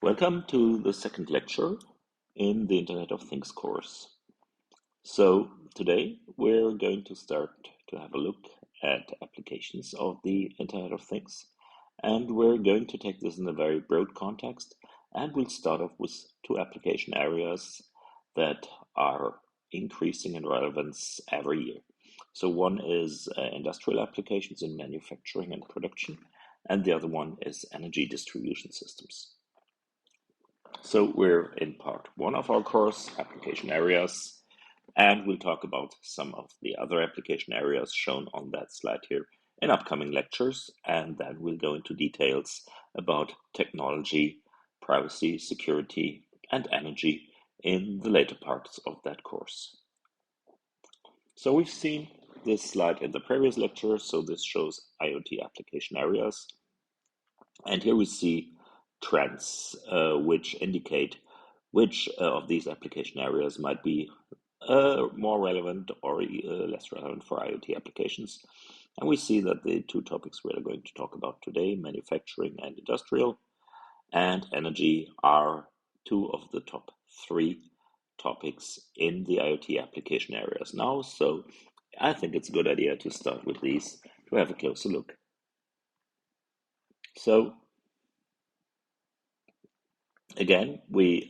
Welcome to the second lecture in the Internet of Things course. So today we're going to start to have a look at applications of the Internet of Things, and we're going to take this in a very broad context, and we'll start off with two application areas that are increasing in relevance every year. So one is industrial applications in manufacturing and production, and the other one is energy distribution systems. So we're in part one of our course, application areas, and we'll talk about some of the other application areas shown on that slide here in upcoming lectures, and then we'll go into details about technology, privacy, security, and energy in the later parts of that course. So we've seen this slide in the previous lecture, so this shows IoT application areas, and here we see trends which indicate which of these application areas might be more relevant or less relevant for IoT applications. And we see that the two topics we are going to talk about today, manufacturing and industrial, and energy, are two of the top three topics in the IoT application areas now. So I think it's a good idea to start with these to have a closer look. So again, we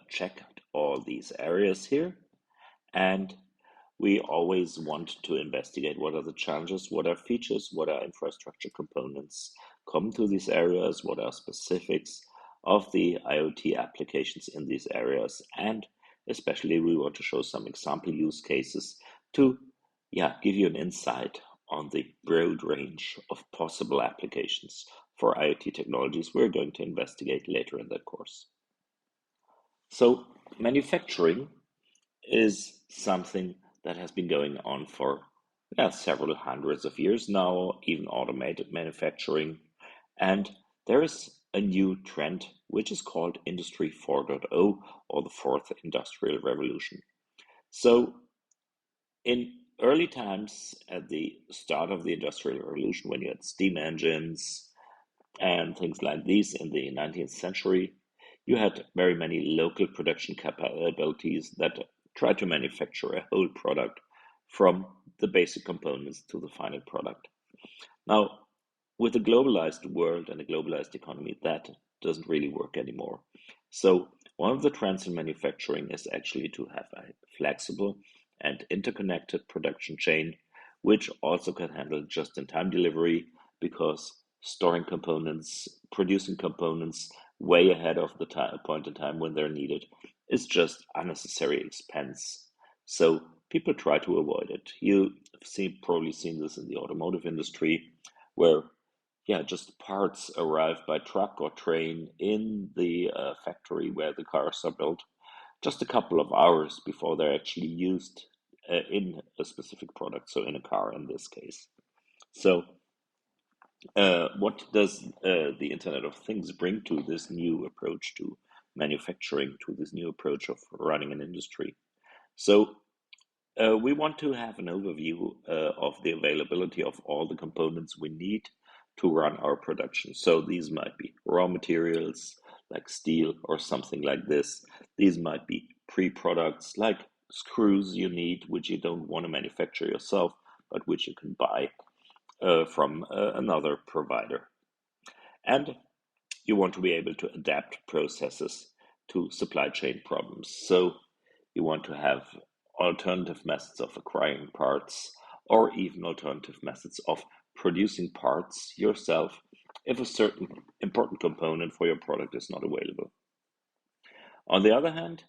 checked all these areas here, and we always want to investigate what are the challenges, what are features, what are infrastructure components come to these areas, what are specifics of the IoT applications in these areas, and especially we want to show some example use cases to give you an insight on the broad range of possible applications for IoT technologies we're going to investigate later in that course. So manufacturing is something that has been going on for several hundreds of years now, even automated manufacturing. And there is a new trend which is called Industry 4.0, or the fourth industrial revolution. So in early times, at the start of the industrial revolution, when you had steam engines and things like these in the 19th century, you had very many local production capabilities that tried to manufacture a whole product from the basic components to the final product. Now, with a globalized world and a globalized economy, that doesn't really work anymore. So one of the trends in manufacturing is actually to have a flexible and interconnected production chain, which also can handle just-in-time delivery, because storing components, producing components way ahead of the point in time when they're needed is just unnecessary expense. So people try to avoid it. You've probably seen this in the automotive industry, where just parts arrive by truck or train in the factory where the cars are built just a couple of hours before they're actually used in a specific product, so in a car in this case. So what does the Internet of Things bring to this new approach to manufacturing, to this new approach of running an industry? So we want to have an overview of the availability of all the components we need to run our production. So these might be raw materials like steel or something like this. These might be pre-products like screws you need, which you don't want to manufacture yourself, but which you can buy from another provider. And you want to be able to adapt processes to supply chain problems. So you want to have alternative methods of acquiring parts, or even alternative methods of producing parts yourself if a certain important component for your product is not available. On the other hand,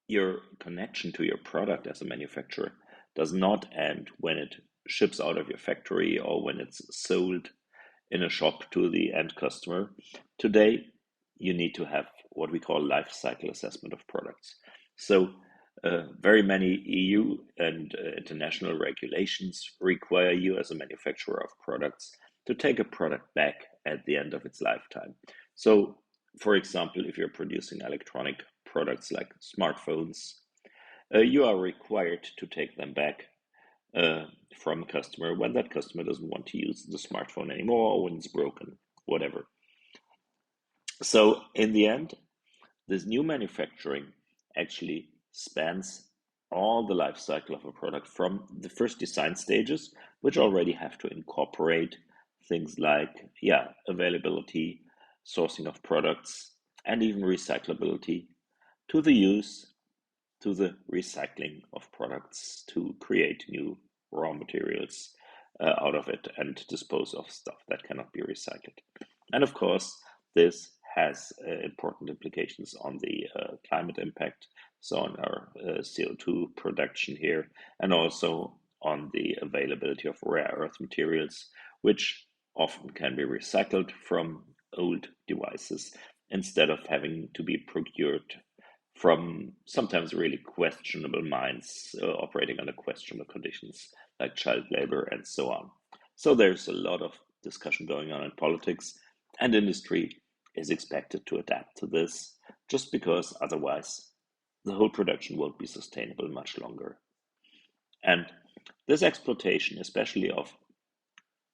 your connection to your product as a manufacturer does not end when it ships out of your factory or when it's sold in a shop to the end customer. Today, you need to have what we call life cycle assessment of products. So very many EU and international regulations require you as a manufacturer of products to take a product back at the end of its lifetime. So, for example, if you're producing electronic products like smartphones, you are required to take them back from a customer when that customer doesn't want to use the smartphone anymore, or when it's broken, whatever. So in the end, this new manufacturing actually spans all the life cycle of a product from the first design stages, which already have to incorporate things like, yeah, availability, sourcing of products, and even recyclability, to the use, to the recycling of products to create new raw materials out of it and dispose of stuff that cannot be recycled. And of course, this has important implications on the climate impact, so on our CO2 production here, and also on the availability of rare earth materials, which often can be recycled from old devices instead of having to be procured from sometimes really questionable mines operating under questionable conditions like child labor and so on. So there's a lot of discussion going on in politics, and industry is expected to adapt to this just because otherwise the whole production won't be sustainable much longer. And this exploitation, especially of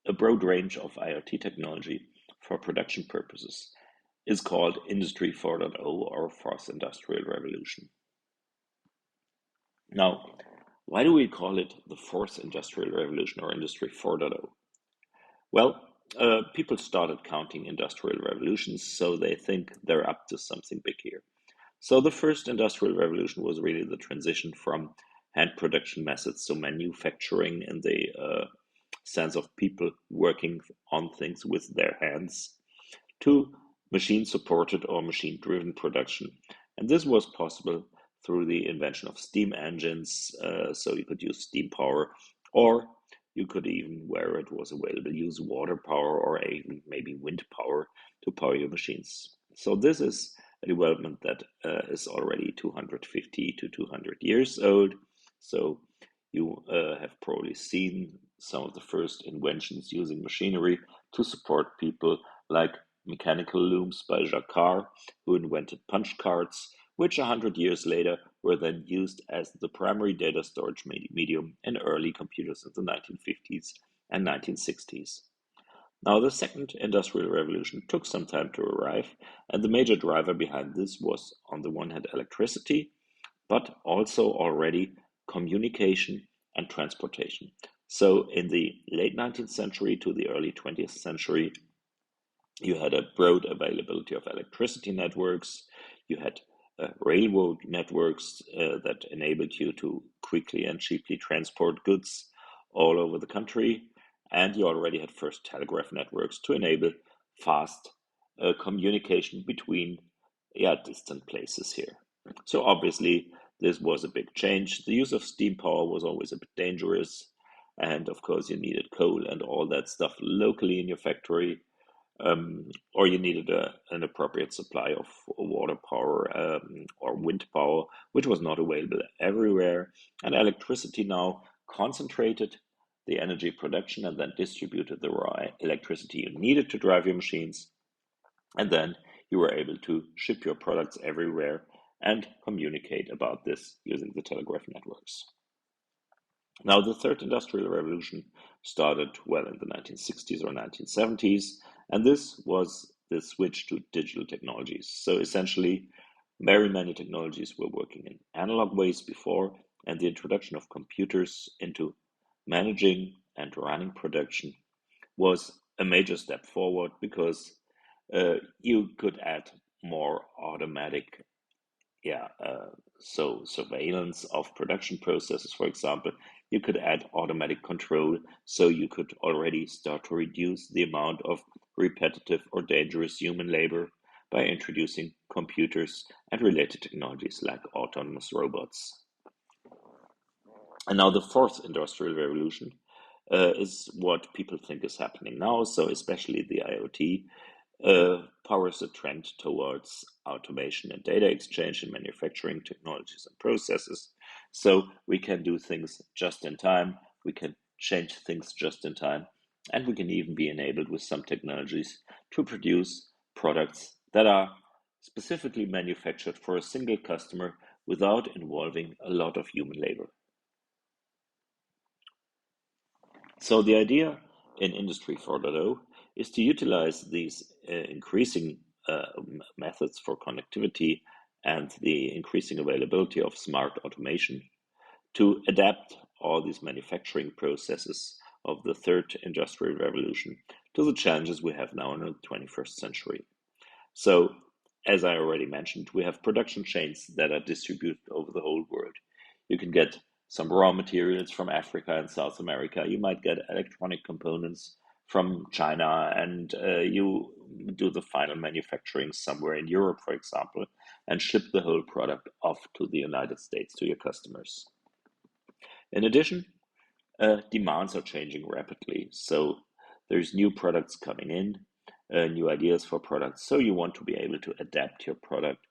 a broad range of IoT technology for production purposes, is called Industry 4.0 or Fourth Industrial Revolution. Now, why do we call it the Fourth Industrial Revolution or Industry 4.0? Well, people started counting industrial revolutions, so they think they're up to something big here. So the first industrial revolution was really the transition from hand production methods, so manufacturing in the sense of people working on things with their hands, to machine supported or machine driven production. And this was possible through the invention of steam engines, so you could use steam power, or you could even, where it was available, use water power or even maybe wind power to power your machines. So this is a development that is already 250 to 200 years old. So you have probably seen some of the first inventions using machinery to support people, like mechanical looms by Jacquard, who invented punch cards, which 100 years later were then used as the primary data storage medium in early computers in the 1950s and 1960s. Now, the second industrial revolution took some time to arrive, and the major driver behind this was, on the one hand, electricity, but also already communication and transportation. So, in the late 19th century to the early 20th century, you had a broad availability of electricity networks. You had railroad networks that enabled you to quickly and cheaply transport goods all over the country. And you already had first telegraph networks to enable fast communication between, yeah, distant places here. So obviously, this was a big change. The use of steam power was always a bit dangerous. And of course, you needed coal and all that stuff locally in your factory, or you needed an appropriate supply of water power or wind power, which was not available everywhere. And electricity now concentrated the energy production and then distributed the raw electricity you needed to drive your machines. And then you were able to ship your products everywhere and communicate about this using the telegraph networks. Now, the third industrial revolution started well in the 1960s or 1970s, and this was the switch to digital technologies. So essentially, very many technologies were working in analog ways before, and the introduction of computers into managing and running production was a major step forward because you could add more automatic, so surveillance of production processes, for example. You could add automatic control, so you could already start to reduce the amount of repetitive or dangerous human labor by introducing computers and related technologies like autonomous robots. And now the fourth industrial revolution is what people think is happening now. So especially the IoT powers a trend towards automation and data exchange in manufacturing technologies and processes. So we can do things just in time, we can change things just in time, and we can even be enabled with some technologies to produce products that are specifically manufactured for a single customer without involving a lot of human labor. So the idea in Industry 4.0 is to utilize these increasing methods for connectivity and the increasing availability of smart automation to adapt all these manufacturing processes of the third industrial revolution to the challenges we have now in the 21st century. So, as I already mentioned, we have production chains that are distributed over the whole world. You can get some raw materials from Africa and South America. You might get electronic components from China, and you do the final manufacturing somewhere in Europe, for example, and ship the whole product off to the United States to your customers. In addition, demands are changing rapidly. So there's new products coming in, new ideas for products. So you want to be able to adapt your product,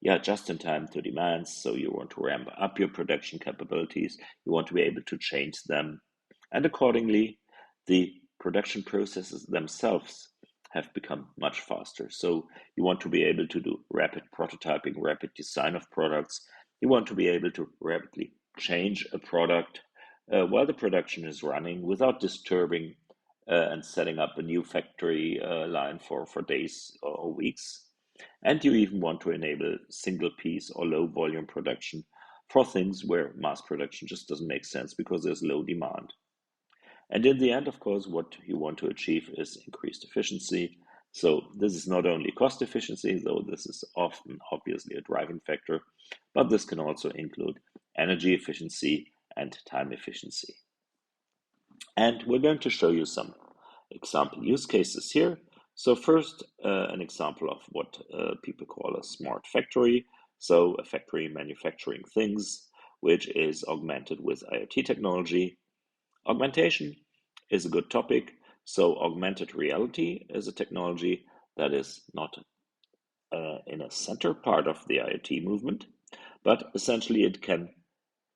yeah, just in time to demands. So you want to ramp up your production capabilities. You want to be able to change them. And accordingly, the production processes themselves have become much faster. So you want to be able to do rapid prototyping, rapid design of products. You want to be able to rapidly change a product while the production is running without disturbing and setting up a new factory line for days or weeks. And you even want to enable single piece or low volume production for things where mass production just doesn't make sense because there's low demand. And in the end, of course, what you want to achieve is increased efficiency. So this is not only cost efficiency, though this is often obviously a driving factor, but this can also include energy efficiency and time efficiency. And we're going to show you some example use cases here. So first, an example of what people call a smart factory. So a factory manufacturing things, which is augmented with IoT technology. Augmentation is a good topic. So augmented reality is a technology that is not in a center part of the IoT movement, but essentially it can,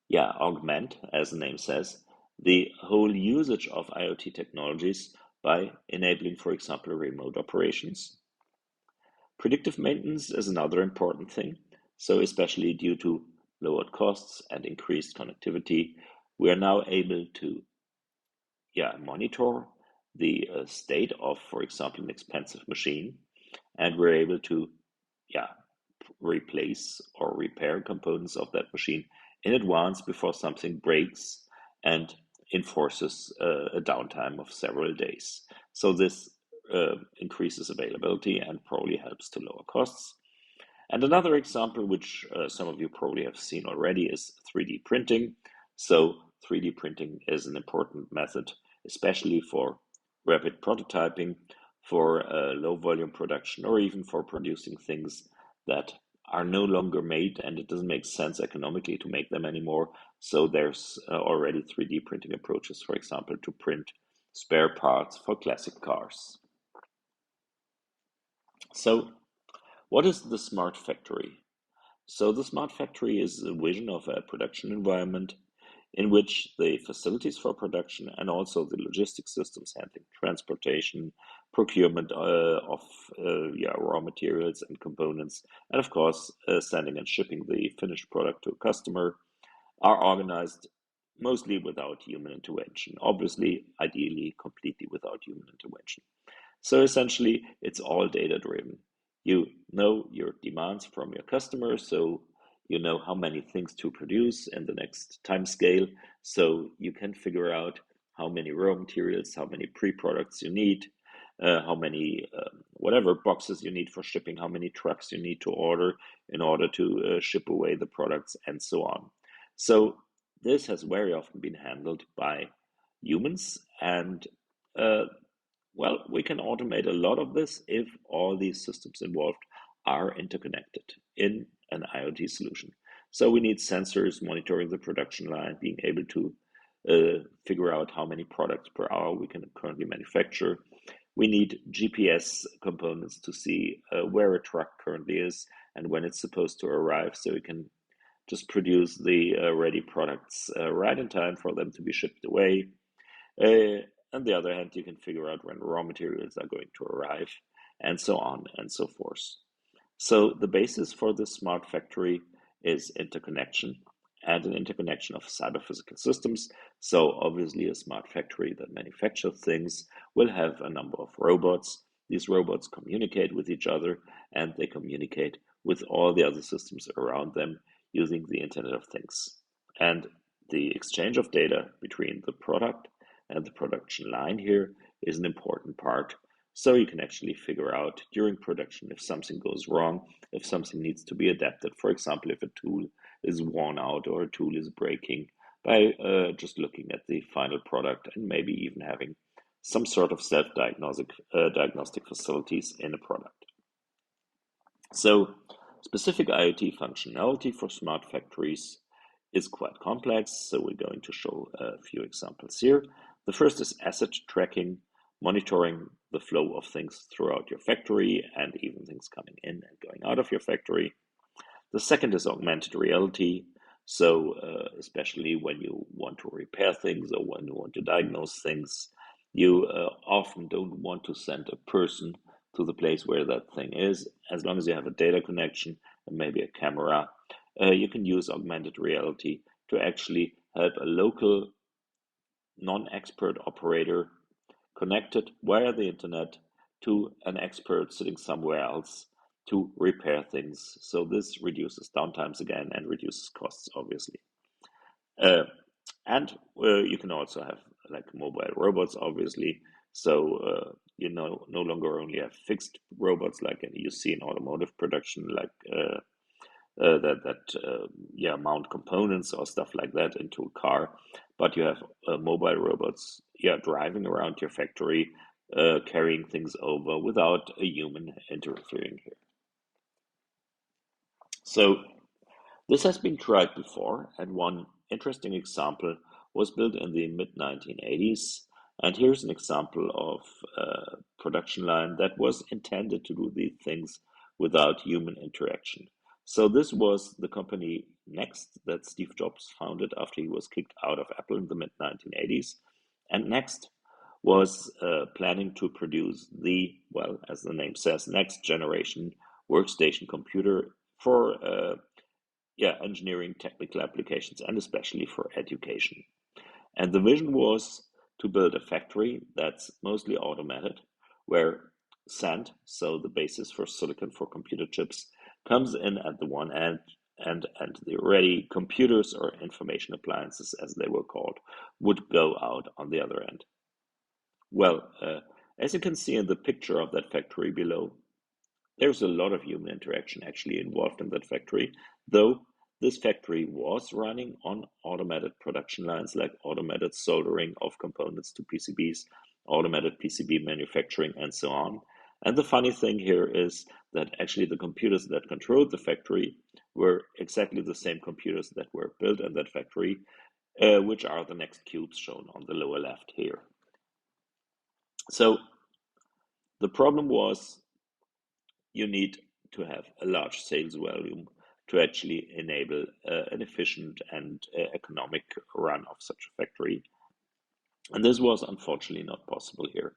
yeah, augment, as the name says, the whole usage of IoT technologies by enabling, for example, remote operations. Predictive maintenance is another important thing. So especially due to lowered costs and increased connectivity, we are now able to, yeah, monitor the state of, for example, an expensive machine, and we're able to, yeah, replace or repair components of that machine in advance before something breaks and enforces a downtime of several days. So this increases availability and probably helps to lower costs. And another example, which some of you probably have seen already, is 3D printing. So 3D printing is an important method, especially for rapid prototyping, for low volume production, or even for producing things that are no longer made and it doesn't make sense economically to make them anymore. So there's already 3D printing approaches, for example, to print spare parts for classic cars. So what is the smart factory? So the smart factory is a vision of a production environment in which the facilities for production and also the logistics systems handling transportation, procurement of raw materials and components, and of course, sending and shipping the finished product to a customer are organized mostly without human intervention. Obviously, ideally, completely without human intervention. So essentially, it's all data driven. You know your demands from your customers, so you know how many things to produce in the next time scale. So you can figure out how many raw materials, how many pre-products you need, how many whatever boxes you need for shipping, how many trucks you need to order in order to ship away the products, and so on. So this has very often been handled by humans, and uh, well, we can automate a lot of this if all these systems involved are interconnected in an IoT solution. So we need sensors monitoring the production line, being able to figure out how many products per hour we can currently manufacture. We need GPS components to see where a truck currently is and when it's supposed to arrive, so we can just produce the ready products right in time for them to be shipped away. On the other hand, you can figure out when raw materials are going to arrive, and so on and so forth. So the basis for this smart factory is interconnection and an interconnection of cyber-physical systems. So obviously a smart factory that manufactures things will have a number of robots These robots communicate with each other and they communicate with all the other systems around them using the Internet of Things. And the exchange of data between the product and the production line here is an important part. So you can actually figure out during production if something goes wrong, if something needs to be adapted. For example, if a tool is worn out or a tool is breaking, by just looking at the final product and maybe even having some sort of diagnostic facilities in a product. So specific IoT functionality for smart factories is quite complex, so we're going to show a few examples here. The first is asset tracking, monitoring the flow of things throughout your factory and even things coming in and going out of your factory. The second is augmented reality. So, especially when you want to repair things or when you want to diagnose things, you often don't want to send a person to the place where that thing is. As long as you have a data connection and maybe a camera, you can use augmented reality to actually help a local non-expert operator connected via the internet to an expert sitting somewhere else to repair things. So this reduces downtimes again and reduces costs, obviously. Uh, and you can also have like mobile robots, obviously. So you no longer only have fixed robots like you see in automotive production, like that mount components or stuff like that into a car, but you have mobile robots driving around your factory, carrying things over without a human interfering here. So this has been tried before, and one interesting example was built in the mid 1980s. And here's an example of a production line that was intended to do these things without human interaction. So this was the company Next that Steve Jobs founded after he was kicked out of Apple in the mid 1980s. And Next was planning to produce the, well, as the name says, next generation workstation computer for engineering, technical applications, and especially for education. And the vision was to build a factory that's mostly automated, where sand, so the basis for silicon for computer chips, comes in at the one end, and the ready computers or information appliances, as they were called, would go out on the other end. Well, as you can see in the picture of that factory below, there's a lot of human interaction actually involved in that factory, though this factory was running on automated production lines like automated soldering of components to PCBs, automated PCB manufacturing, and so on. And the funny thing here is that actually the computers that controlled the factory were exactly the same computers that were built in that factory, which are the next cubes shown on the lower left here. So the problem was you need to have a large sales volume to actually enable an efficient and economic run of such a factory. And this was unfortunately not possible here.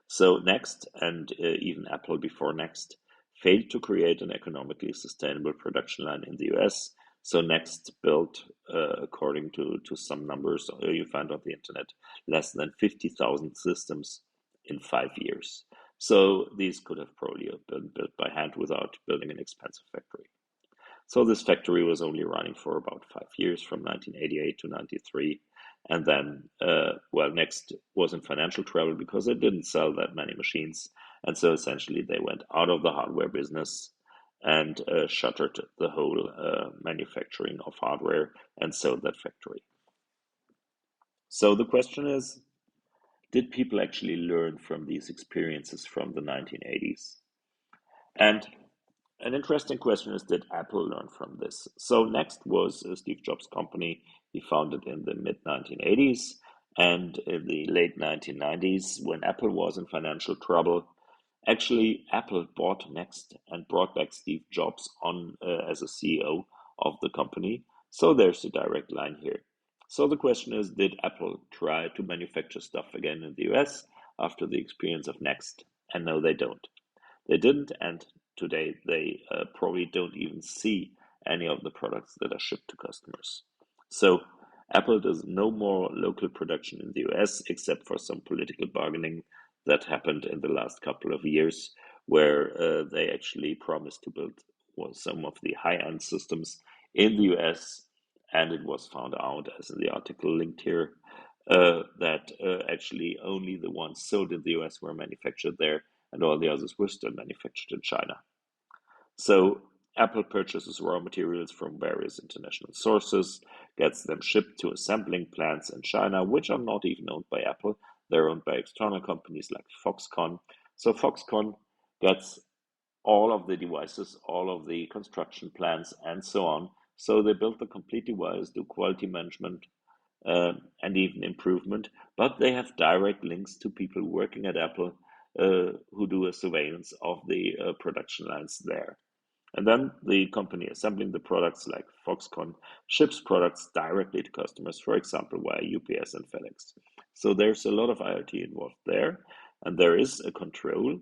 So Next, and even Apple before Next, failed to create an economically sustainable production line in the US. So Next built, according to some numbers you find on the internet, less than 50,000 systems in 5 years. So these could have probably been built by hand without building an expensive factory. So this factory was only running for about 5 years, from 1988 to 93. And then, Next was in financial trouble because they didn't sell that many machines. And so essentially they went out of the hardware business and shuttered the whole manufacturing of hardware and sold that factory. So the question is, did people actually learn from these experiences from the 1980s? And an interesting question is, did Apple learn from this? So Next was Steve Jobs' company. He founded in the mid 1980s, and in the late 1990s, when Apple was in financial trouble, actually Apple bought Next and brought back Steve Jobs on as a CEO of the company. So there's a direct line here. So the question is, did Apple try to manufacture stuff again in the US after the experience of Next? And no, they don't. They didn't, and today they probably don't even see any of the products that are shipped to customers. So Apple does no more local production in the US except for some political bargaining that happened in the last couple of years, where they actually promised to build some of the high-end systems in the US, and it was found out, as in the article linked here, that actually only the ones sold in the US were manufactured there, and all the others were still manufactured in China. So Apple purchases raw materials from various international sources, gets them shipped to assembling plants in China, which are not even owned by Apple. They're owned by external companies like Foxconn. So Foxconn gets all of the devices, all of the construction plans, and so on. So they build the complete device, do quality management, and even improvement, but they have direct links to people working at Apple who do a surveillance of the production lines there. And then the company assembling the products, like Foxconn, ships products directly to customers, for example, via UPS and FedEx. So there's a lot of IoT involved there, and there is a control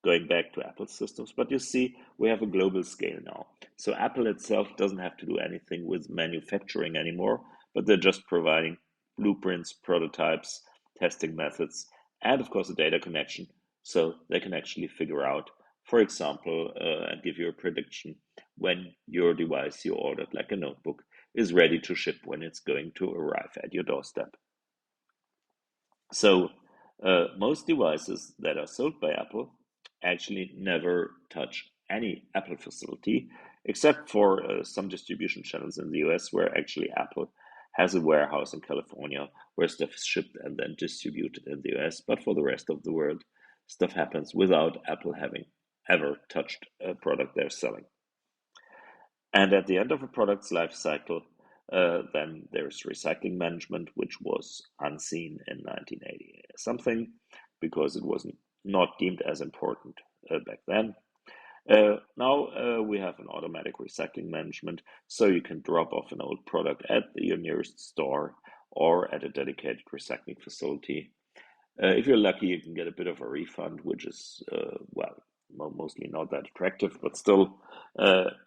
going back to Apple systems. But you see, we have a global scale now. So Apple itself doesn't have to do anything with manufacturing anymore, but they're just providing blueprints, prototypes, testing methods, and of course a data connection, so they can actually figure out, for example, and give you a prediction when your device you ordered, like a notebook, is ready to ship, when it's going to arrive at your doorstep. So most devices that are sold by Apple actually never touch any Apple facility, except for some distribution channels in the US, where actually Apple has a warehouse in California where stuff is shipped and then distributed in the US. But for the rest of the world, stuff happens without Apple having ever touched a product they're selling. And at the end of a product's life cycle, then there's recycling management, which was unseen in 1980 something, because it was not deemed as important back then. Now we have an automatic recycling management, so you can drop off an old product at your nearest store or at a dedicated recycling facility. If you're lucky, you can get a bit of a refund, which is, well, mostly not that attractive, but still,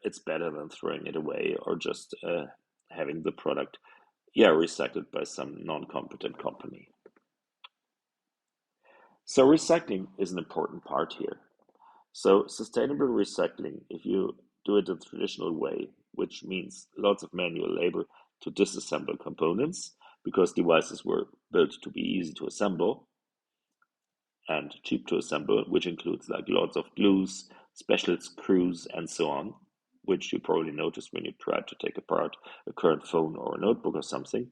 it's better than throwing it away or just having the product, yeah, recycled by some non-competent company. So recycling is an important part here. So sustainable recycling, if you do it the traditional way, which means lots of manual labor to disassemble components, because devices were built to be easy to assemble and cheap to assemble, which includes like lots of glues, special screws, and so on, which you probably noticed when you try to take apart a current phone or a notebook or something.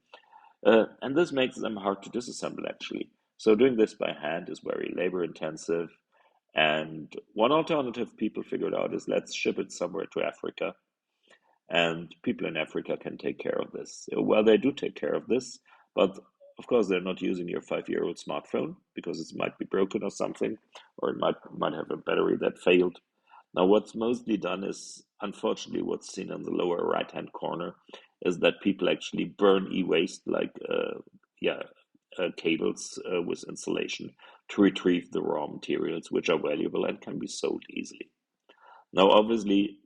And this makes them hard to disassemble actually. So doing this by hand is very labor intensive. And one alternative people figured out is, let's ship it somewhere to Africa, and people in Africa can take care of this. Well, they do take care of this, but of course they're not using your 5-year-old smartphone, because it might be broken or something, or it might have a battery that failed. Now, what's mostly done is, unfortunately, what's seen in the lower right-hand corner is that people actually burn e-waste, like yeah, cables with insulation, to retrieve the raw materials, which are valuable and can be sold easily. Now, obviously,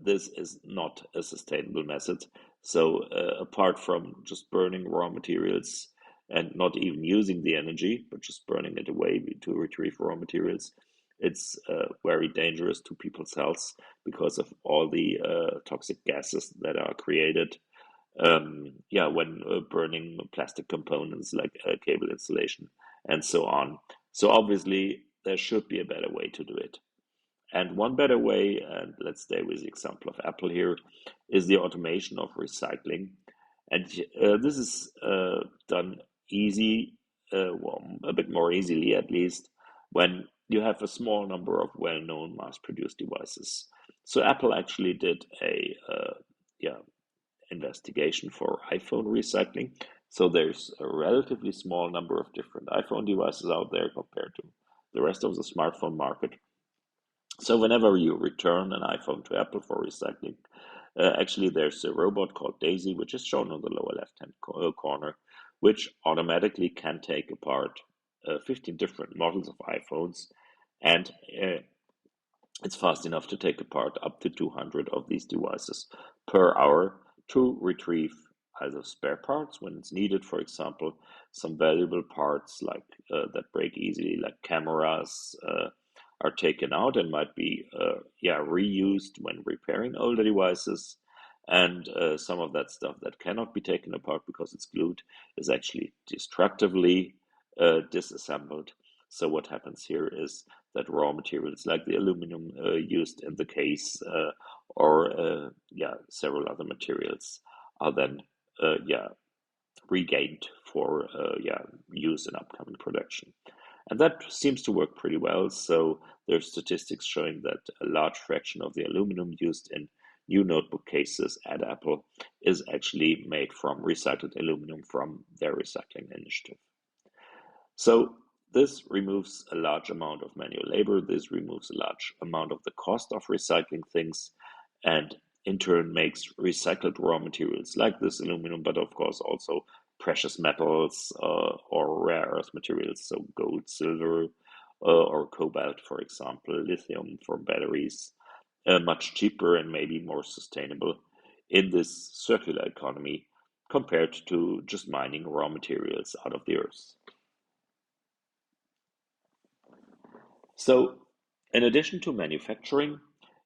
this is not a sustainable method. So, apart from just burning raw materials and not even using the energy, but just burning it away to retrieve raw materials, it's very dangerous to people's health because of all the toxic gases that are created. Yeah, when burning plastic components like cable insulation and so on. So obviously, there should be a better way to do it. And one better way, and let's stay with the example of Apple here, is the automation of recycling. And this is done easy, well, a bit more easily at least, when you have a small number of well-known mass-produced devices. So Apple actually did a yeah, investigation for iPhone recycling. So there's a relatively small number of different iPhone devices out there compared to the rest of the smartphone market. So whenever you return an iPhone to Apple for recycling, actually there's a robot called Daisy, which is shown on the lower left-hand corner, which automatically can take apart 15 different models of iPhones, and it's fast enough to take apart up to 200 of these devices per hour to retrieve either spare parts when it's needed, for example, some valuable parts like that break easily, like cameras, are taken out and might be reused when repairing older devices. And some of that stuff that cannot be taken apart because it's glued is actually destructively disassembled. So what happens here is that raw materials like the aluminum used in the case or several other materials are then regained for use in upcoming production. And that seems to work pretty well. So there's statistics showing that a large fraction of the aluminum used in new notebook cases at Apple is actually made from recycled aluminum from their recycling initiative. So this removes a large amount of manual labor. This removes a large amount of the cost of recycling things, and in turn makes recycled raw materials like this aluminum, but of course also precious metals or rare earth materials, so gold, silver, or cobalt, for example, lithium for batteries, much cheaper and maybe more sustainable in this circular economy compared to just mining raw materials out of the earth. So, in addition to manufacturing,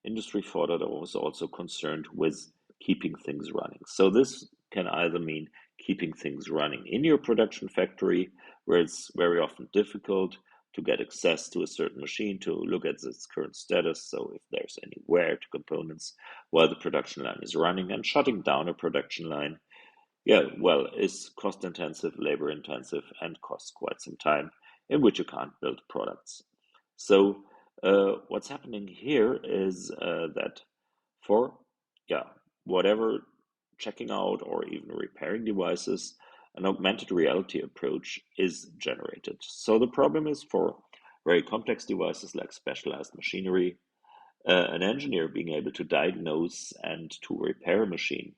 Industry 4.0 is also concerned with keeping things running. So, this can either mean keeping things running in your production factory, where it's very often difficult to get access to a certain machine to look at its current status. So, if there's any wear to components while the production line is running, and shutting down a production line, is cost intensive, labor intensive, and costs quite some time in which you can't build products. So what's happening here is that for yeah whatever checking out or even repairing devices, an augmented reality approach is generated. So the problem is for very complex devices like specialized machinery, an engineer being able to diagnose and to repair a machine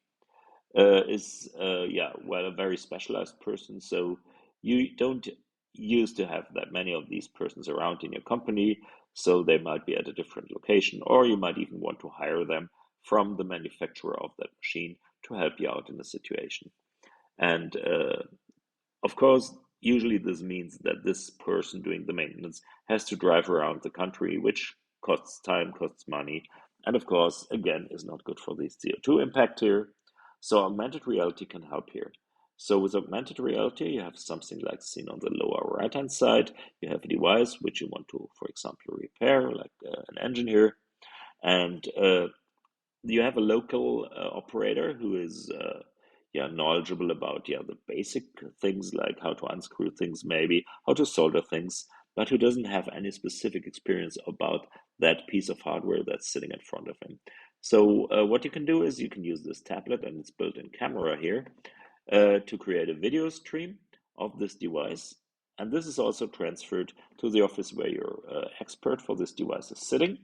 is a very specialized person. So you don't used to have that many of these persons around in your company. So they might be at a different location, or you might even want to hire them from the manufacturer of that machine to help you out in the situation. And of course, usually this means that this person doing the maintenance has to drive around the country, which costs time, costs money, and of course, again, is not good for the CO2 impact here. So augmented reality can help here. So with augmented reality, you have something like seen on the lower right-hand side. You have a device which you want to, for example, repair, like an engine here, and you have a local operator who is knowledgeable about the basic things like how to unscrew things, maybe how to solder things, but who doesn't have any specific experience about that piece of hardware that's sitting in front of him. So what you can do is you can use this tablet and its built-in camera here to create a video stream of this device, and this is also transferred to the office where your expert for this device is sitting.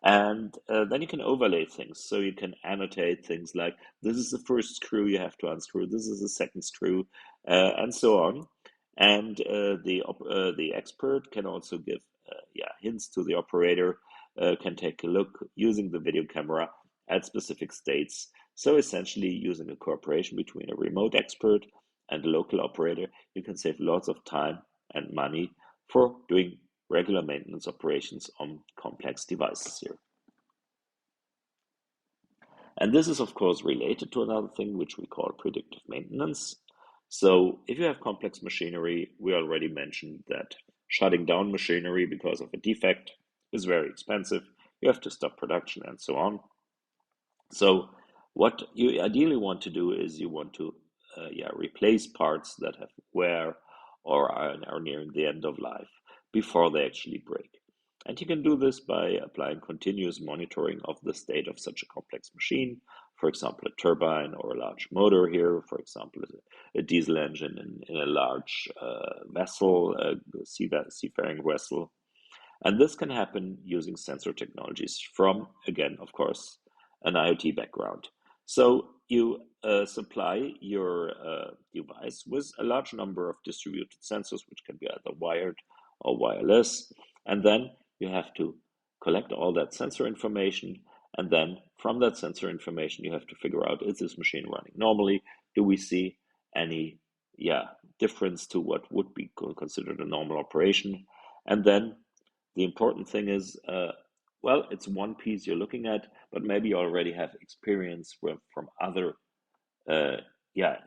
And then you can overlay things. So you can annotate things like this is the first screw you have to unscrew, this is the second screw, and so on. And the expert can also give hints to the operator, can take a look using the video camera at specific states. So essentially, using a cooperation between a remote expert and a local operator, you can save lots of time and money for doing regular maintenance operations on complex devices here. And this is, of course, related to another thing which we call predictive maintenance. So if you have complex machinery, we already mentioned that shutting down machinery because of a defect is very expensive. You have to stop production and so on. So what you ideally want to do is you want to replace parts that have wear or are nearing the end of life before they actually break. And you can do this by applying continuous monitoring of the state of such a complex machine, for example, a turbine or a large motor here, for example, a diesel engine in a large vessel, a seafaring vessel. And this can happen using sensor technologies from, again, of course, an IoT background. So you supply your device with a large number of distributed sensors, which can be either wired or wireless. And then you have to collect all that sensor information. And then from that sensor information, you have to figure out, is this machine running normally? Do we see any, difference to what would be considered a normal operation? And then the important thing is, well, it's one piece you're looking at, but maybe you already have experience from other, uh,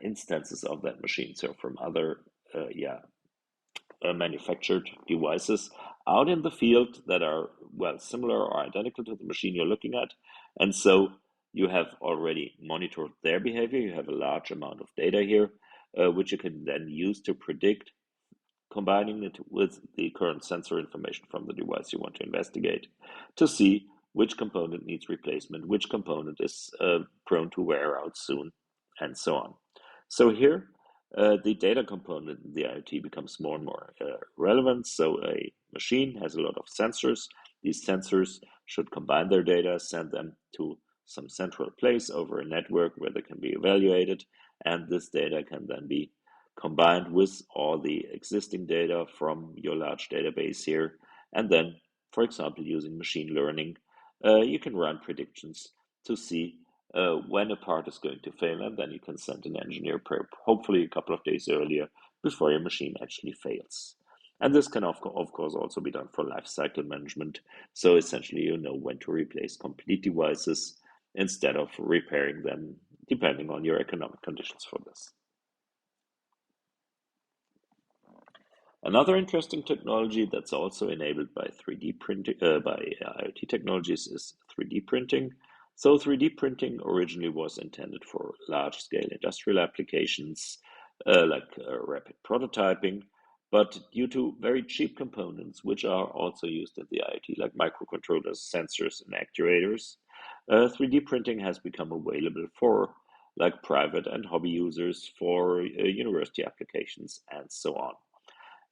instances of that machine. So from other, manufactured devices out in the field that are, well, similar or identical to the machine you're looking at. And so you have already monitored their behavior. You have a large amount of data here, which you can then use to predict, combining it with the current sensor information from the device you want to investigate, to see which component needs replacement, which component is prone to wear out soon, and so on. So here, the data component in the IoT becomes more and more relevant. So a machine has a lot of sensors. These sensors should combine their data, send them to some central place over a network where they can be evaluated, and this data can then be combined with all the existing data from your large database here. And then, for example, using machine learning, you can run predictions to see when a part is going to fail, and then you can send an engineer hopefully a couple of days earlier before your machine actually fails. And this can, of course, also be done for lifecycle management. So essentially, you know when to replace complete devices instead of repairing them, depending on your economic conditions for this. Another interesting technology that's also enabled by 3D printing, by IoT technologies, is 3D printing. So 3D printing originally was intended for large-scale industrial applications, like rapid prototyping, but due to very cheap components, which are also used in the IoT, like microcontrollers, sensors, and actuators, 3D printing has become available for like private and hobby users, for university applications, and so on.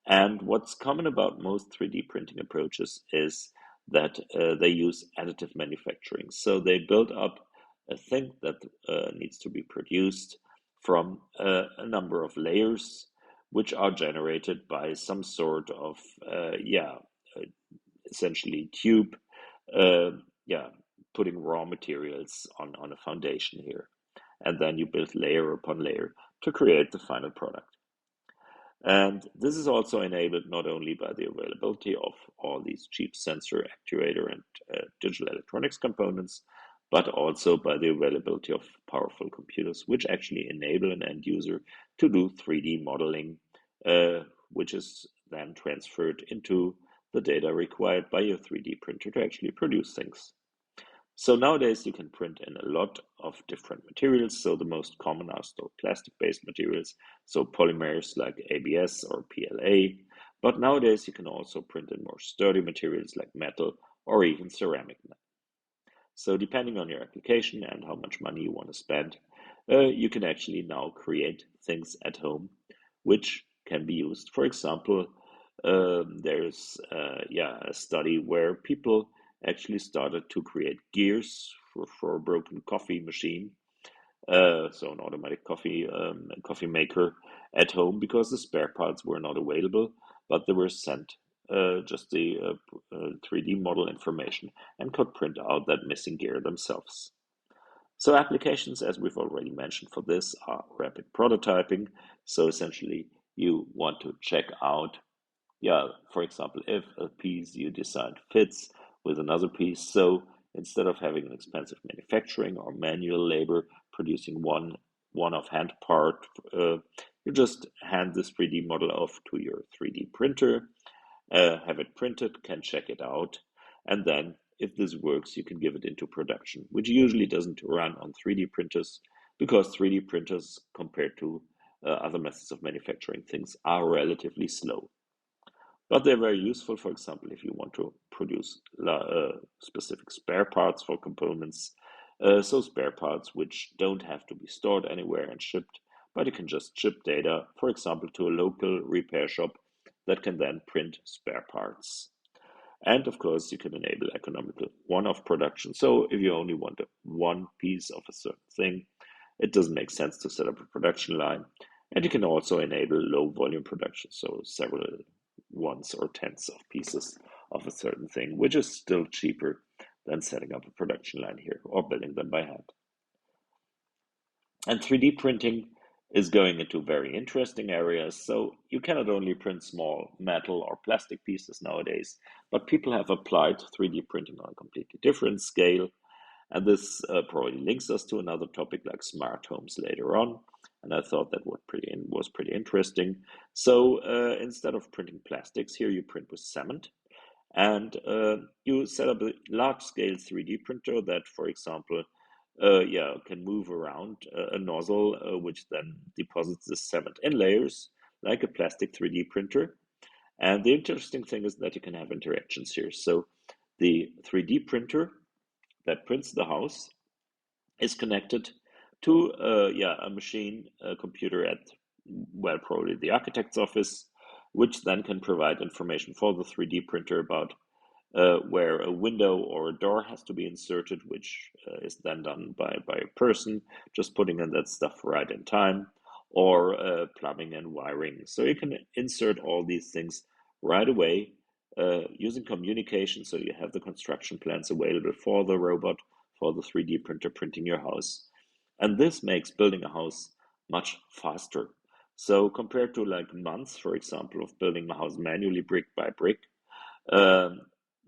And what's common about most 3D printing approaches is that they use additive manufacturing. So they build up a thing that needs to be produced from a number of layers, which are generated by some sort of, uh, essentially tube, uh, yeah, putting raw materials on a foundation here. And then you build layer upon layer to create the final product. And this is also enabled not only by the availability of all these cheap sensor, actuator, and digital electronics components, but also by the availability of powerful computers, which actually enable an end user to do 3D modeling, which is then transferred into the data required by your 3D printer to actually produce things. So nowadays you can print in a lot of different materials. So the most common are still plastic-based materials, so polymers like ABS or PLA. But nowadays you can also print in more sturdy materials like metal or even ceramic. So depending on your application and how much money you want to spend, you can actually now create things at home, which can be used. For example, there's a study where people actually started to create gears for a broken coffee machine, so an automatic coffee maker at home, because the spare parts were not available, but they were sent just the 3D model information and could print out that missing gear themselves. So applications, as we've already mentioned for this, are rapid prototyping. So essentially, you want to check out, for example, if a piece you design fits with another piece. So instead of having an expensive manufacturing or manual labor producing one-off hand part, you just hand this 3D model off to your 3D printer, have it printed, can check it out, and then if this works, you can give it into production, which usually doesn't run on 3D printers, because 3D printers, compared to other methods of manufacturing things, are relatively slow. But they're very useful, for example, if you want to produce specific spare parts for components. So spare parts which don't have to be stored anywhere and shipped, but you can just ship data, for example, to a local repair shop that can then print spare parts. And of course, you can enable economical one-off production. So if you only want one piece of a certain thing, it doesn't make sense to set up a production line. And you can also enable low volume production, so several ones or tens of pieces of a certain thing, which is still cheaper than setting up a production line here or building them by hand. And 3D printing is going into very interesting areas. So you cannot only print small metal or plastic pieces nowadays, but people have applied 3D printing on a completely different scale. And this probably links us to another topic like smart homes later on. And I thought that was pretty interesting. So instead of printing plastics, here you print with cement. And you set up a large scale 3D printer that, for example, can move around a nozzle, which then deposits the cement in layers like a plastic 3D printer. And the interesting thing is that you can have interactions here. So the 3D printer that prints the house is connected to a machine, a computer at, well, probably the architect's office, which then can provide information for the 3D printer about where a window or a door has to be inserted, which is then done by a person, just putting in that stuff right in time, or plumbing and wiring. So you can insert all these things right away using communication. So you have the construction plans available for the robot, for the 3D printer printing your house. And this makes building a house much faster. So compared to like months, for example, of building a house manually brick by brick, um,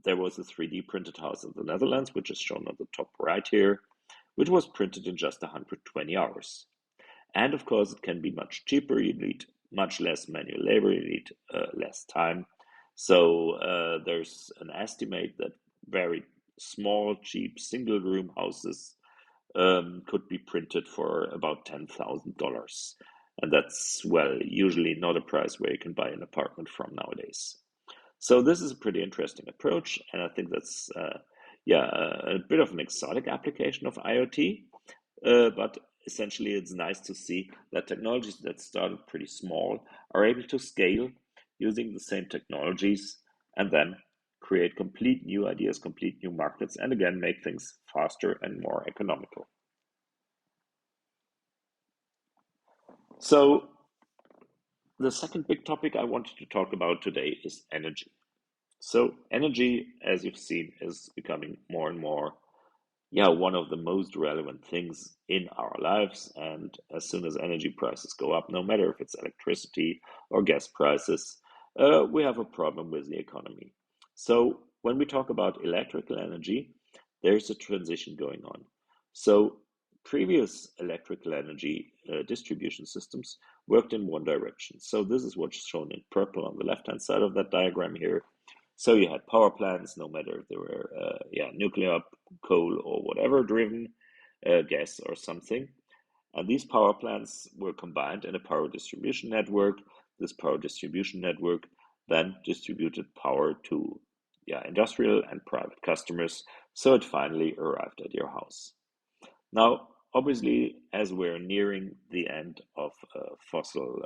there was a 3D printed house in the Netherlands, which is shown on the top right here, which was printed in just 120 hours. And of course, it can be much cheaper. You need much less manual labor, you need less time. So there's an estimate that very small, cheap, single room houses could be printed for about $10,000. And that's, well, usually not a price where you can buy an apartment from nowadays. So this is a pretty interesting approach, and I think that's a bit of an exotic application of IoT. But essentially, it's nice to see that technologies that started pretty small are able to scale using the same technologies and then create complete new ideas, complete new markets, and again make things faster and more economical. So the second big topic I wanted to talk about today is energy. So energy, as you've seen, is becoming more and more, one of the most relevant things in our lives. And as soon as energy prices go up, no matter if it's electricity or gas prices, we have a problem with the economy. So when we talk about electrical energy, there's a transition going on. So previous electrical energy distribution systems worked in one direction. So this is what's shown in purple on the left-hand side of that diagram here. So you had power plants, no matter if they were nuclear, coal, or whatever driven, gas or something. And these power plants were combined in a power distribution network. This power distribution network then distributed power to industrial and private customers, so it finally arrived at your house. Now, obviously, as we're nearing the end of fossil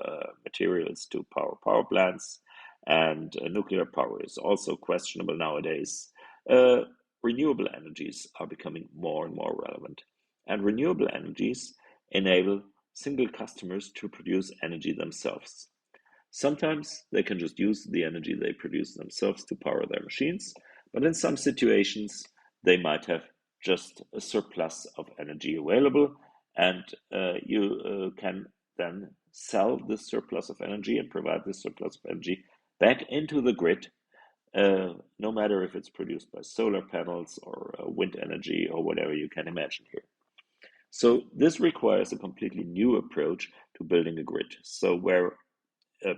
materials to power plants, and nuclear power is also questionable nowadays, uh, renewable energies are becoming more and more relevant. And renewable energies enable single customers to produce energy themselves. Sometimes they can just use the energy they produce themselves to power their machines, but in some situations, they might have just a surplus of energy available, and you can then sell this surplus of energy and provide this surplus of energy back into the grid, no matter if it's produced by solar panels or wind energy or whatever you can imagine here. So this requires a completely new approach to building a grid. So where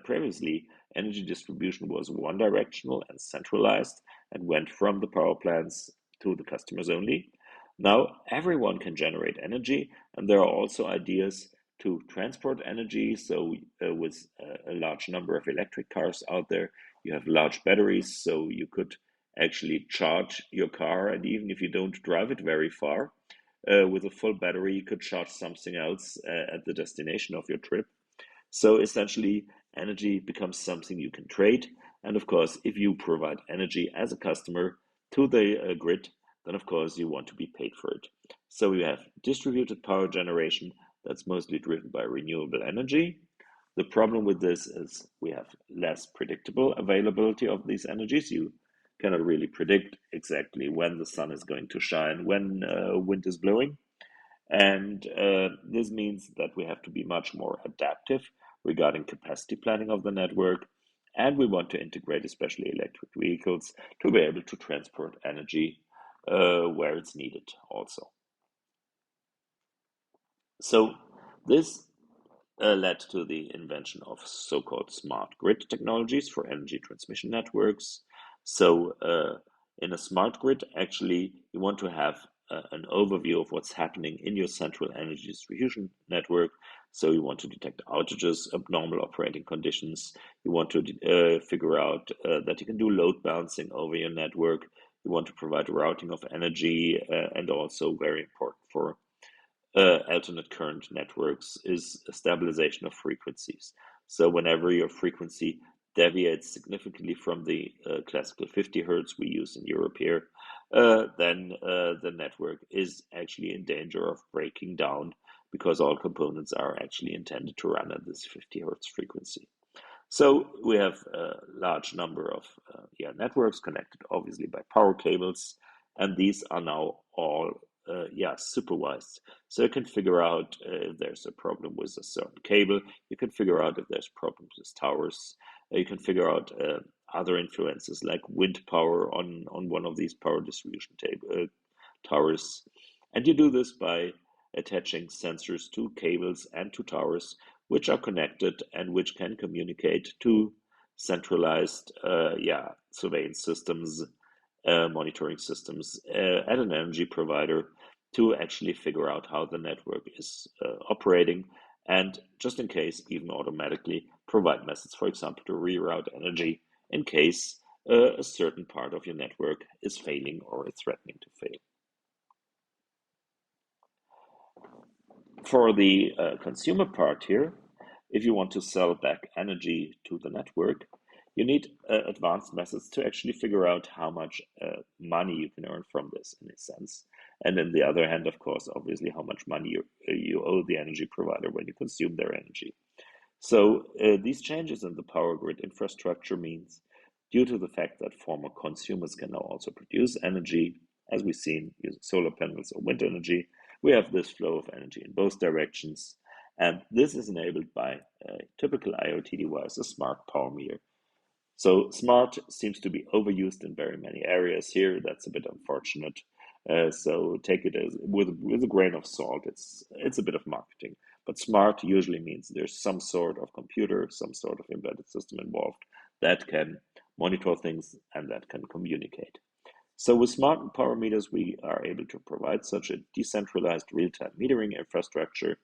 previously, energy distribution was one directional and centralized and went from the power plants to the customers only. Now, everyone can generate energy, and there are also ideas to transport energy. So, with a large number of electric cars out there, you have large batteries, so you could actually charge your car, and even if you don't drive it very far, with a full battery, you could charge something else at the destination of your trip. So essentially, energy becomes something you can trade. And of course, if you provide energy as a customer to the grid, then of course you want to be paid for it. So we have distributed power generation that's mostly driven by renewable energy. The problem with this is we have less predictable availability of these energies. You cannot really predict exactly when the sun is going to shine, when wind is blowing. And this means that we have to be much more adaptive regarding capacity planning of the network. And we want to integrate especially electric vehicles to be able to transport energy where it's needed also. So this led to the invention of so-called smart grid technologies for energy transmission networks. So, in a smart grid, actually, you want to have an overview of what's happening in your central energy distribution network. So, you want to detect outages, abnormal operating conditions. You want to figure out that you can do load balancing over your network. You want to provide routing of energy, and also very important for alternate current networks is a stabilization of frequencies. So whenever your frequency deviates significantly from the classical 50 hertz we use in Europe here, then the network is actually in danger of breaking down because all components are actually intended to run at this 50 hertz frequency. So we have a large number of networks connected, obviously by power cables, and these are now all supervised. So you can figure out if there's a problem with a certain cable. You can figure out if there's problems with towers. You can figure out other influences like wind power on one of these power distribution towers. And you do this by attaching sensors to cables and to towers, which are connected and which can communicate to centralized surveillance systems, monitoring systems at an energy provider to actually figure out how the network is operating and just in case even automatically provide methods, for example, to reroute energy in case a certain part of your network is failing or is threatening to fail. For the consumer part here, if you want to sell back energy to the network, you need advanced methods to actually figure out how much money you can earn from this in a sense. And on the other hand, of course, obviously, how much money you owe the energy provider when you consume their energy. So these changes in the power grid infrastructure means due to the fact that former consumers can now also produce energy, as we've seen using solar panels or wind energy, we have this flow of energy in both directions. And this is enabled by a typical IoT device, a smart power meter. So smart seems to be overused in very many areas here. That's a bit unfortunate. So take it as with a grain of salt. It's a bit of marketing. But smart usually means there's some sort of computer, some sort of embedded system involved that can monitor things and that can communicate. So with smart power meters, we are able to provide such a decentralized real-time metering infrastructure.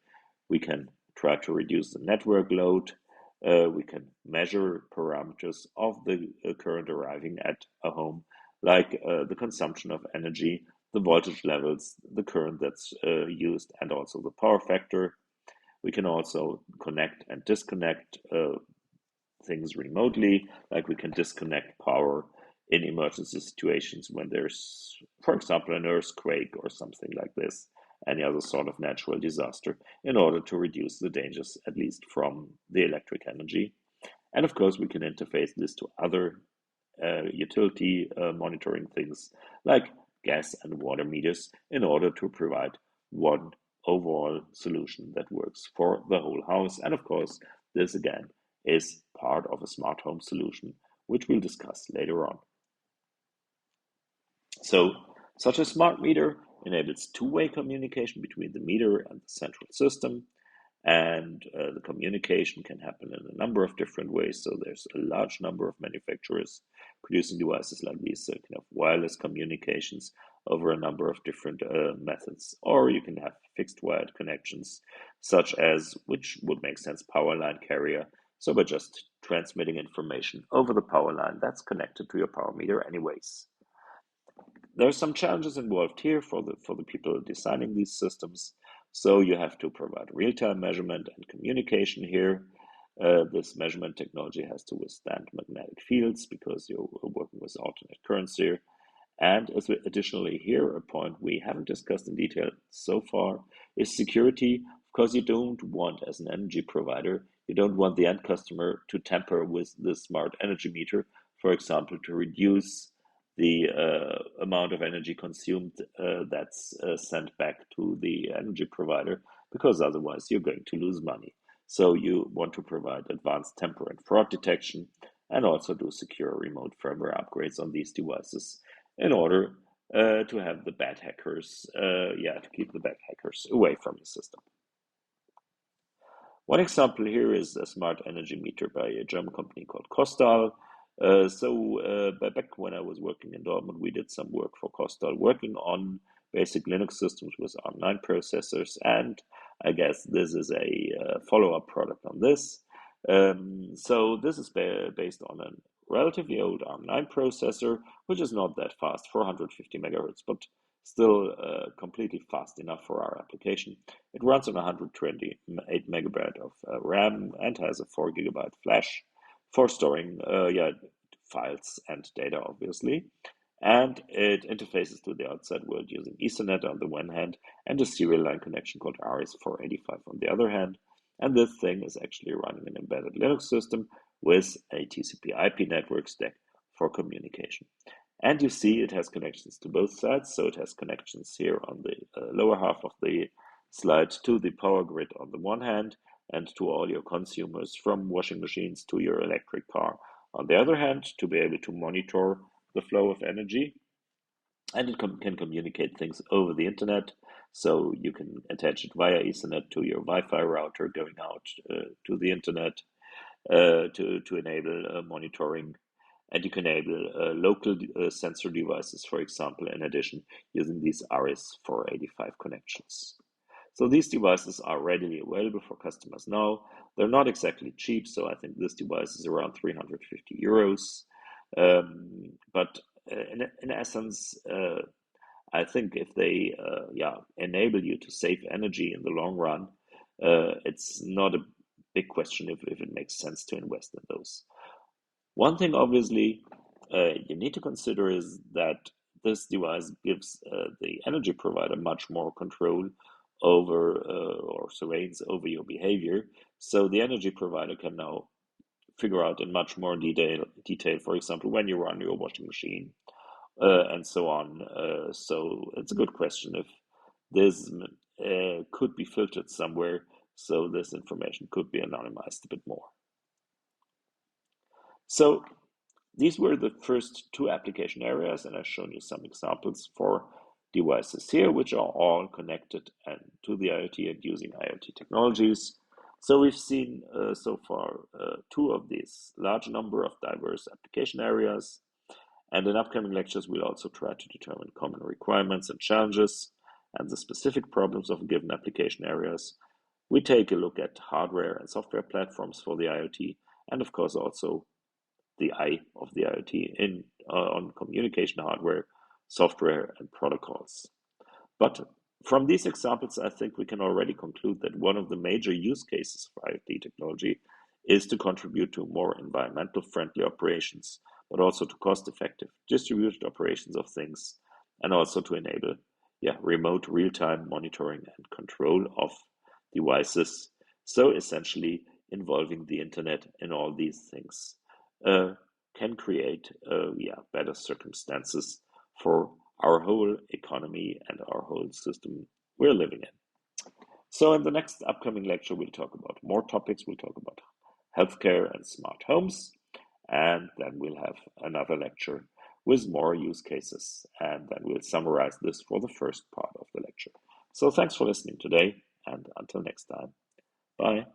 We can try to reduce the network load. We can measure parameters of the current arriving at a home, like the consumption of energy, the voltage levels, the current that's used, and also the power factor. We can also connect and disconnect things remotely, like we can disconnect power in emergency situations when there's, for example, an earthquake or something like this, any other sort of natural disaster, in order to reduce the dangers, at least from the electric energy. And of course, we can interface this to other utility monitoring things like gas and water meters in order to provide one overall solution that works for the whole house. And of course, this again is part of a smart home solution, which we'll discuss later on. So, such a smart meter enables two-way communication between the meter and the central system. And the communication can happen in a number of different ways. So there's a large number of manufacturers producing devices like these. So you can have wireless communications over a number of different methods, or you can have fixed wired connections, such as, which would make sense, power line carrier. So by just transmitting information over the power line that's connected to your power meter anyways. There are some challenges involved here for the people designing these systems. So you have to provide real-time measurement and communication here. This measurement technology has to withstand magnetic fields because you're working with alternate currents here. And additionally here, a point we haven't discussed in detail so far is security. Of course, you don't want, as an energy provider, you don't want the end customer to tamper with the smart energy meter, for example, to reduce the amount of energy consumed that's sent back to the energy provider, because otherwise you're going to lose money. So you want to provide advanced tamper and fraud detection and also do secure remote firmware upgrades on these devices in order to have the bad hackers, to keep the bad hackers away from the system. One example here is a smart energy meter by a German company called Kostal. Back when I was working in Dortmund, we did some work for Kostal, working on basic Linux systems with ARM9 processors, and I guess this is a follow-up product on this. So this is based on a relatively old ARM9 processor, which is not that fast, 450 megahertz, but still completely fast enough for our application. It runs on 128 megabyte of RAM and has a 4 gigabyte flash for storing files and data, obviously. And it interfaces to the outside world using Ethernet on the one hand and a serial line connection called RS485 on the other hand. And this thing is actually running an embedded Linux system with a TCP/IP network stack for communication. And you see it has connections to both sides. So it has connections here on the lower half of the slide to the power grid on the one hand, and to all your consumers from washing machines to your electric car on the other hand, to be able to monitor the flow of energy. And it can communicate things over the internet. So you can attach it via Ethernet to your Wi-Fi router going out to the internet to enable monitoring. And you can enable local sensor devices, for example, in addition, using these RS485 connections. So these devices are readily available for customers now. They're not exactly cheap, so I think this device is around 350 euros. But in essence, I think if they enable you to save energy in the long run, it's not a big question if it makes sense to invest in those. One thing, obviously, you need to consider is that this device gives the energy provider much more control over or surveillance over your behavior. So the energy provider can now figure out in much more detail, for example, when you run your washing machine and so on. So it's a good question if this could be filtered somewhere, so this information could be anonymized a bit more. So these were the first two application areas, and I've shown you some examples for devices here, which are all connected and to the IoT and using IoT technologies. So we've seen so far two of these large number of diverse application areas. And in upcoming lectures, we'll also try to determine common requirements and challenges and the specific problems of given application areas. We take a look at hardware and software platforms for the IoT, and of course also the eye of the IoT on communication hardware, software, and protocols. But from these examples, I think we can already conclude that one of the major use cases of IoT technology is to contribute to more environmental friendly operations, but also to cost-effective distributed operations of things, and also to enable remote real-time monitoring and control of devices. So essentially involving the internet in all these things can create better circumstances for our whole economy and our whole system we're living in. So in the next upcoming lecture, we'll talk about more topics. We'll talk about healthcare and smart homes, and then we'll have another lecture with more use cases, and then we'll summarize this for the first part of the lecture. So thanks for listening today, and until next time, bye.